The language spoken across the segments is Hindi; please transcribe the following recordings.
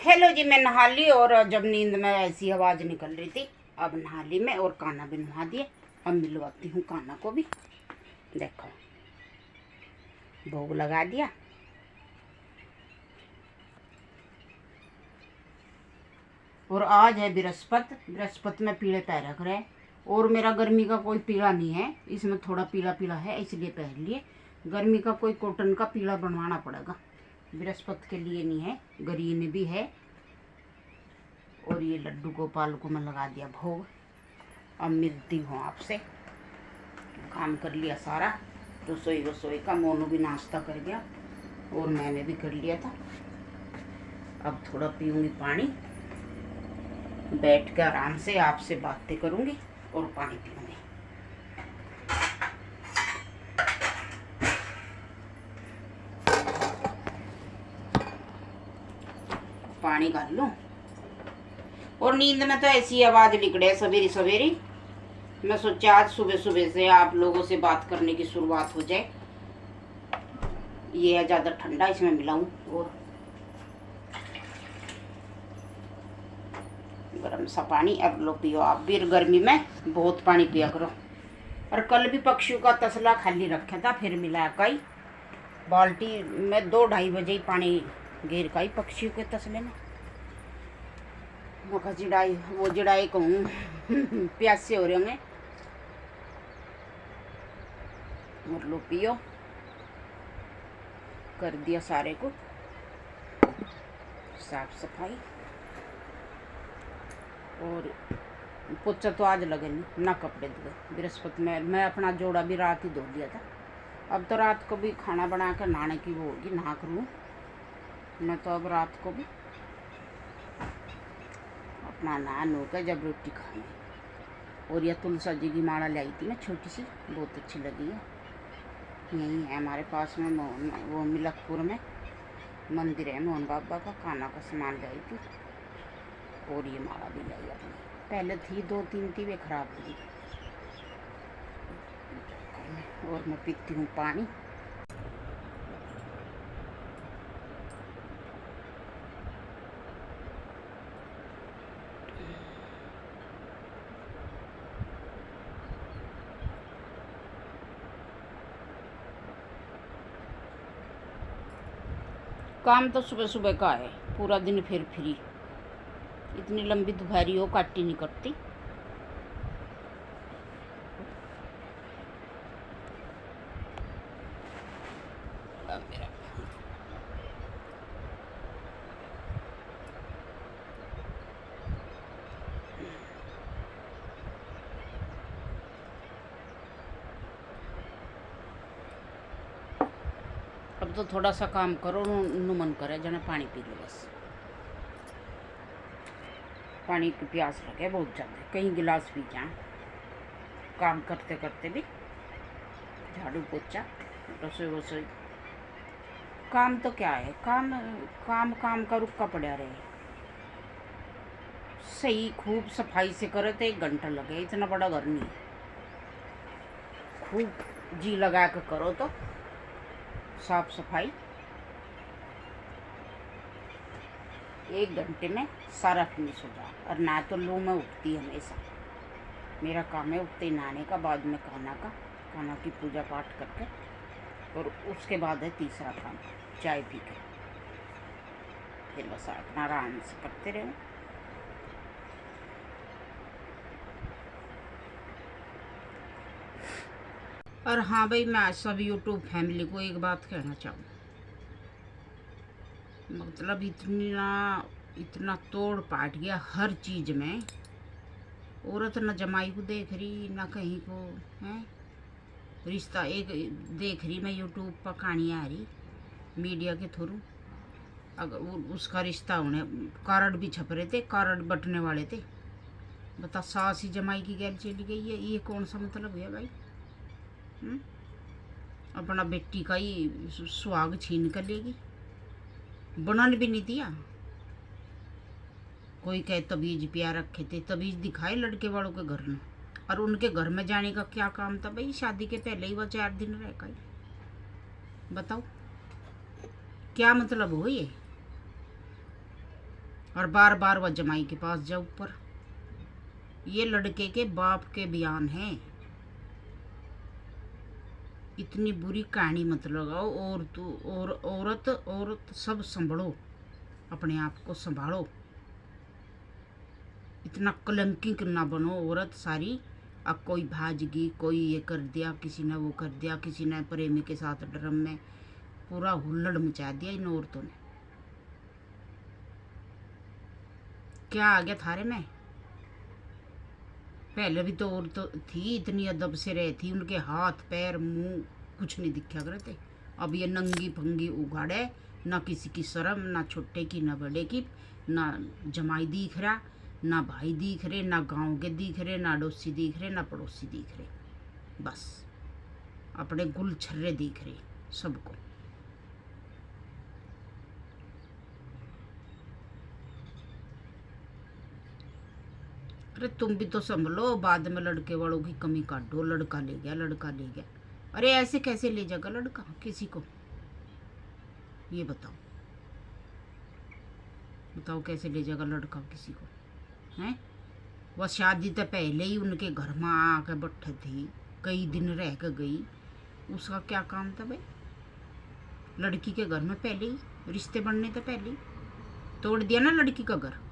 हेलो जी, मैं नहा ली और जब नींद में ऐसी आवाज़ निकल रही थी, अब नहा ली मैं और काना भी नहा दिए। अब मिलवाती हूँ काना को भी। देखो, भोग लगा दिया। और आज है बृहस्पति में पीले पैर रख रहे। और मेरा गर्मी का कोई पीला नहीं है, इसमें थोड़ा पीला पीला है इसलिए पहन लिए। गर्मी का कोई कॉटन का पीला बनवाना पड़ेगा, बृहस्पति के लिए नहीं है, ग्रीन भी है। और ये लड्डू गोपाल को मैं लगा दिया भोग। अब मिलती हूँ आपसे। काम कर लिया सारा, रसोई का। मोनू भी नाश्ता कर गया और मैंने भी कर लिया था। अब थोड़ा पीऊँगी पानी, बैठ कर आराम से आपसे बातें करूँगी और पानी पीऊँगी। पानी कर लूँ। और नींद में तो ऐसी आवाज़ निकले सवेरी सवेरी। मैं सोचा आज सुबह सुबह से आप लोगों से बात करने की शुरुआत हो जाए। ये है ज़्यादा ठंडा, इसमें मिलाऊं और गर्म सा पानी। अब लो पियो आप भी, गर्मी में बहुत पानी पिया करो। और कल भी पक्षियों का तसला खाली रखा था, फिर मिला कई बाल्टी में 2-2:30 बजे ही पानी घेर का ही पक्षियों के तसले में। मौका जिड़ाई वो जिड़ाई कहूँ प्यासे हो रहे होंगे। और लो पियो। कर दिया सारे को साफ सफाई। और पोछा तो आज लगे नहीं ना, कपड़े धोए बृहस्पति में। मैं अपना जोड़ा भी रात ही धो दिया था। अब तो रात को भी खाना बना कर नहाने की वो होगी, नहा करूँ मैं तो। अब रात को भी अपना नहा नो कर जब रोटी खानी। और यह तुलसा जी की माला लाई थी मैं, छोटी सी, बहुत अच्छी लगी है। यहीं है हमारे पास में वो मिलकपुर में मंदिर है मोहन बाबा का, काना का सामान लाई थी। और ये माला भी लाई अपनी, पहले थी 2-3 थी, वे खराब हो गई। और मैं पीती हूँ पानी। काम तो सुबह सुबह का है, पूरा दिन फिर फ्री। इतनी लंबी दोपहरी हो काटी नहीं करती। अब तो थोड़ा सा काम करो, नु मन करे जने पानी पी लो बस। पानी की प्यास लगे बहुत ज़्यादा, कहीं गिलास पी जाए। काम करते करते भी झाड़ू पोछा रसोई। काम तो क्या है, काम काम काम का रुका पड़ा रहे। सही खूब सफाई से करे तो 1 घंटा लगे, इतना बड़ा घर नहीं। खूब जी लगा कर करो तो साफ सफाई 1 घंटे में सारा फिनिश हो जाए। और ना तो लू में उठती हमेशा। मेरा काम है उठते ही नहाने का, बाद में खाना की पूजा पाठ करके, और उसके बाद है तीसरा काम, चाय पी के। फिर बस अपना आराम से करते रहो। और हाँ भाई, मैं सब यूट्यूब फैमिली को एक बात कहना चाहूँ। मतलब इतना तोड़ पाट गया हर चीज़ में। औरत न जमाई को देख रही ना कहीं को है रिश्ता। एक देख रही मैं यूट्यूब पर कहानी आ रही मीडिया के थ्रू, अगर उसका रिश्ता होने कार्ड भी छप रहे थे, कार्ड बटने वाले थे। बता, सास ही जमाई की गैल चली गई है, ये कौन सा मतलब है भाई? अपना बेटी का ही सुहाग छीन कर लेगी, बनन भी नहीं दिया। कोई कहे तबीज पिया रखे थे, तबीज दिखाए लड़के वालों के घर में। और उनके घर में जाने का क्या काम था भाई? शादी के पहले ही वो 4 दिन रह गए। बताओ क्या मतलब हो ये? और बार बार वह जमाई के पास जा ऊपर। ये लड़के के बाप के बयान हैं। इतनी बुरी कहानी मत लगाओ। और तू और औरत सब संभलो, अपने आप को संभालो। इतना कलंकित ना बनो औरत सारी। अब कोई भाजगी, कोई ये कर दिया, किसी ने वो कर दिया, किसी ने प्रेमी के साथ ड्रम में, पूरा हुल्लड़ मचा दिया इन औरतों ने। क्या आ गया थारे में? पहले भी तो औरत थी, इतनी अदब से रहती, उनके हाथ पैर मुंह कुछ नहीं दिखा करते। अब ये नंगी फंगी उगाड़े, ना किसी की शर्म, ना छोटे की ना बड़े की, ना जमाई दिख रहा, ना भाई दिख रहे, ना गांव के दिख रहे, ना अड़ोसी दिख रहे, ना पड़ोसी दिख रहे। बस अपने गुल छर्रे दिख रहे सबको। अरे तुम भी तो संभलो, बाद में लड़के वालों की कमी काटो। लड़का ले गया, लड़का ले गया। अरे ऐसे कैसे ले जाएगा लड़का किसी को? ये बताओ, बताओ कैसे ले जाएगा लड़का किसी को? हैं? वह शादी तो पहले ही उनके घर में आके बैठे थी, कई दिन रह कर गई। उसका क्या काम था भाई? लड़की के घर में पहले ही, रिश्ते बनने तो पहले ही तोड़ दिया ना लड़की का घर।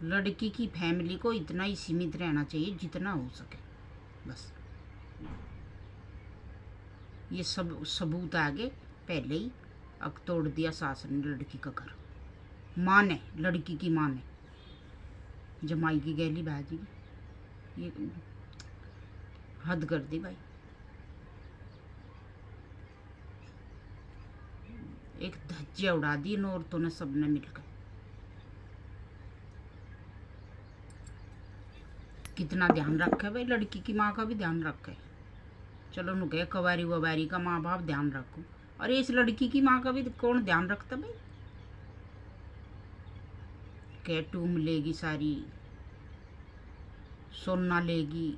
लड़की की फैमिली को इतना ही सीमित रहना चाहिए जितना हो सके, बस। ये सब सबूत आगे पहले ही अब तोड़ दिया सास ने लड़की का घर। माँ ने, लड़की की माँ ने जमाई की गैली भाजी, ये हद कर दी भाई। एक धज्जियाँ उड़ा दी इन औरतों ने सबने मिलकर। कितना ध्यान रखे भाई, लड़की की माँ का भी ध्यान रखे। चलो नु कहे कवारी ववारी का माँ बाप ध्यान रखो, अरे इस लड़की की माँ का भी कौन ध्यान रखता भाई? क्या टूम लेगी सारी, सोना लेगी,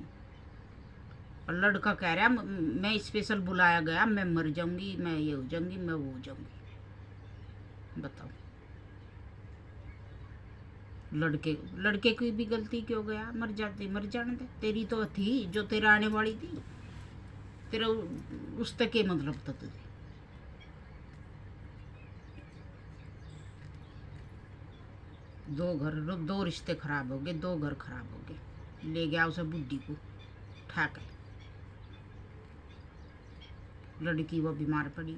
और लड़का कह रहा है मैं स्पेशल बुलाया गया, मैं मर जाऊंगी, मैं ये हो जाऊंगी, मैं वो हो जाऊंगी। बताओ, लड़के की भी गलती क्यों गया? मर जाने दे। तेरी तो थी जो तेरा आने वाली थी, तेरा उस तक के मतलब था तुझे। दो रिश्ते खराब हो गए, दो घर खराब हो गए। ले गया उसे बुढ़ी को ठाकर। लड़की वो बीमार पड़ी,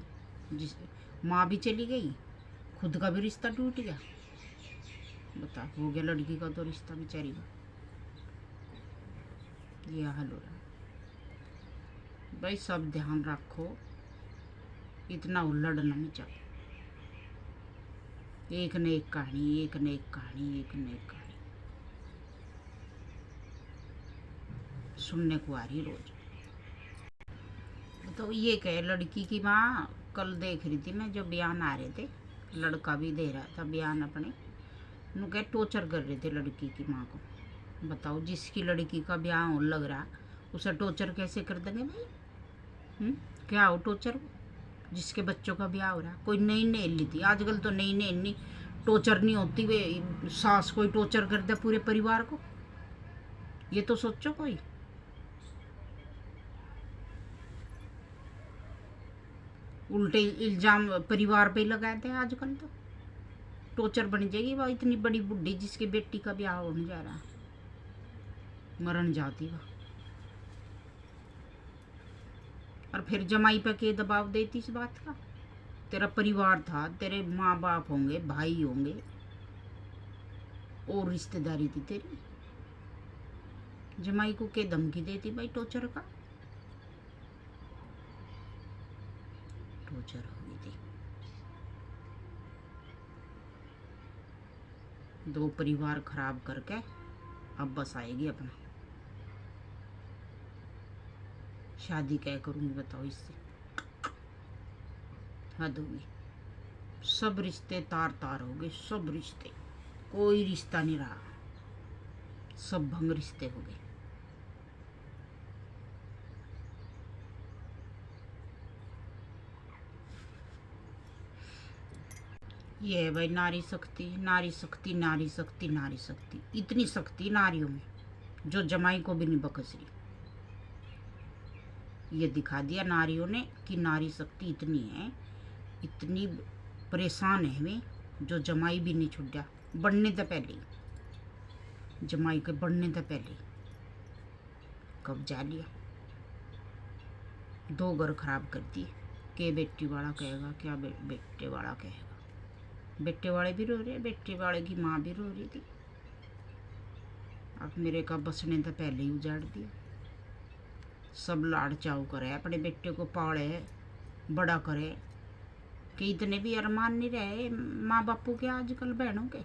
जिस माँ भी चली गई, खुद का भी रिश्ता टूट गया। बता, हो गया लड़की का तो रिश्ता बेचारी का। ये हाल हो रहा है भाई। सब ध्यान रखो, इतना हुल्लड़ न मचाओ। एक न एक कहानी, एक न एक कहानी, एक न एक कहानी सुनने को आ रही रोज। तो ये कहे लड़की की माँ, कल देख रही थी मैं जो बयान आ रहे थे, लड़का भी दे रहा था बयान अपने, उनके टॉर्चर कर रहे थे लड़की की माँ को। बताओ, जिसकी लड़की का ब्याह होने लग रहा उसे टॉर्चर कैसे कर देंगे भाई? क्या हो टॉर्चर? जिसके बच्चों का ब्याह हो रहा, कोई नई नेल ली थी। आजकल तो नई नेल टॉर्चर नहीं होती, वे सास कोई टॉर्चर कर दे पूरे परिवार को। ये तो सोचो कोई। उल्टे इल्जाम परिवार पे लगाते हैं आजकल। तो टॉर्चर बन जाएगी वह इतनी बड़ी बुढ़ी जिसकी बेटी का ब्याह होने जा रहा, मरण जाती वह। और फिर जमाई पे के दबाव देती इस बात का? तेरा परिवार था, तेरे माँ बाप होंगे, भाई होंगे, और रिश्तेदारी थी तेरी। जमाई को के धमकी देती भाई टॉर्चर का? टॉर्चर हो गई थी। दो परिवार खराब करके अब बस आएगी अपना। शादी क्या करूँगी बताओ इससे? हद होगी। सब रिश्ते तार तार हो गए, सब रिश्ते, कोई रिश्ता नहीं रहा, सब भंग रिश्ते हो गए। ये है भाई नारी शक्ति, नारी शक्ति, नारी शक्ति, नारी शक्ति। इतनी शक्ति नारियों में जो जमाई को भी नहीं बकस रही। ये दिखा दिया नारियों ने कि नारी शक्ति इतनी है, इतनी परेशान है वे, जो जमाई भी नहीं छूट गया बढ़ने तो पहले, जमाई के बढ़ने तो पहले कब जा लिया। 2 घर खराब कर दिए। के बेटी वाला कहेगा क्या, बेटे वाला कहेगा। बेटे वाले भी रो रहे, बेटे वाले की माँ भी रो रही थी। अब मेरे का बसने तो पहले ही उजाड़ दिया। सब लाड़ चाव करे, अपने बेटे को पाले बड़ा करे, कि इतने भी अरमान नहीं रहे माँ बापू के आजकल बहनों के,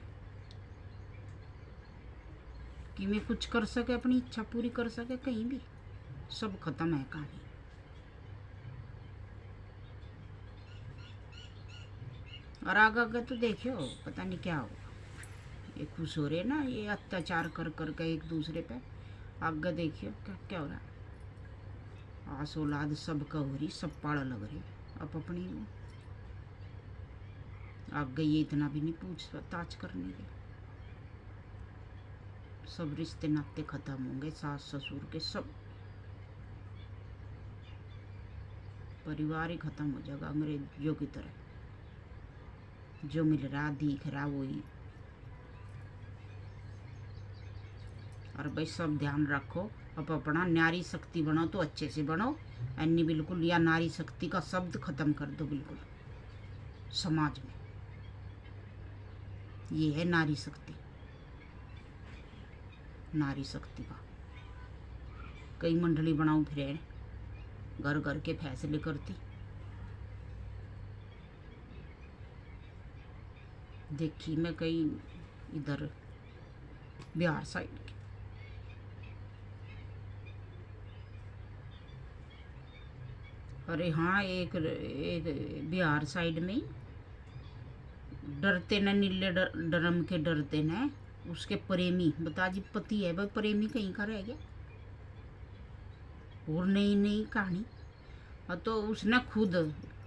कि मैं कुछ कर सके, अपनी इच्छा पूरी कर सके कहीं भी। सब खत्म है कहानी। और आगे आगे तो देखियो पता नहीं क्या होगा। ये खुश हो रहे ना, ये अत्याचार कर कर के एक दूसरे पे। आगे देखियो क्या क्या हो रहा है। आस औलाद सब का हो रही, सब पाड़ा लग रही अब अपनी। आगे ये इतना भी नहीं पूछताछ करने के। सब रिश्ते नाते खत्म होंगे, सास ससुर के सब परिवार ही खत्म हो जाएगा अंग्रेजों की तरह। जो मिल रहा दिख रहा वही। और भाई सब ध्यान रखो, अब अपना नारी शक्ति बनो तो अच्छे से बनो। अन्य बिल्कुल या नारी शक्ति का शब्द खत्म कर दो बिल्कुल समाज में। ये है नारी शक्ति, नारी शक्ति का कई मंडली बनाऊ फिर घर घर के फैसले करती। देखी मैं कई इधर बिहार साइड की। अरे हाँ, एक बिहार साइड में डरते न नीले ड्रम के डरते न उसके प्रेमी, बता जी पति है भाई, प्रेमी कहीं का रह गया। और नई नई कहानी। और तो उसने खुद,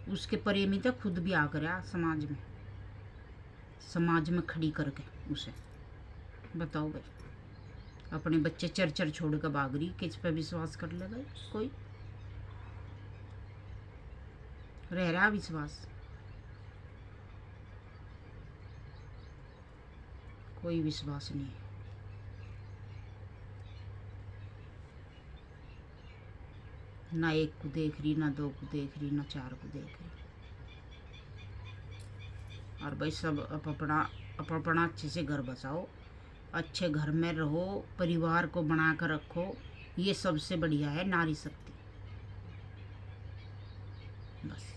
उसके प्रेमी तो खुद भी आ गया समाज में खड़ी करके उसे। बताओ भाई, अपने बच्चे चर चर छोड़ कर भाग रही, किस पे विश्वास कर ले भाई। कोई रह रहा विश्वास? कोई विश्वास नहीं है। ना एक को देख रही, ना 2 को देख रही, ना 4 को देख रही। और भाई सब अपना अच्छे से घर बसाओ, अच्छे घर में रहो, परिवार को बना कर रखो। ये सबसे बढ़िया है नारी शक्ति। बस।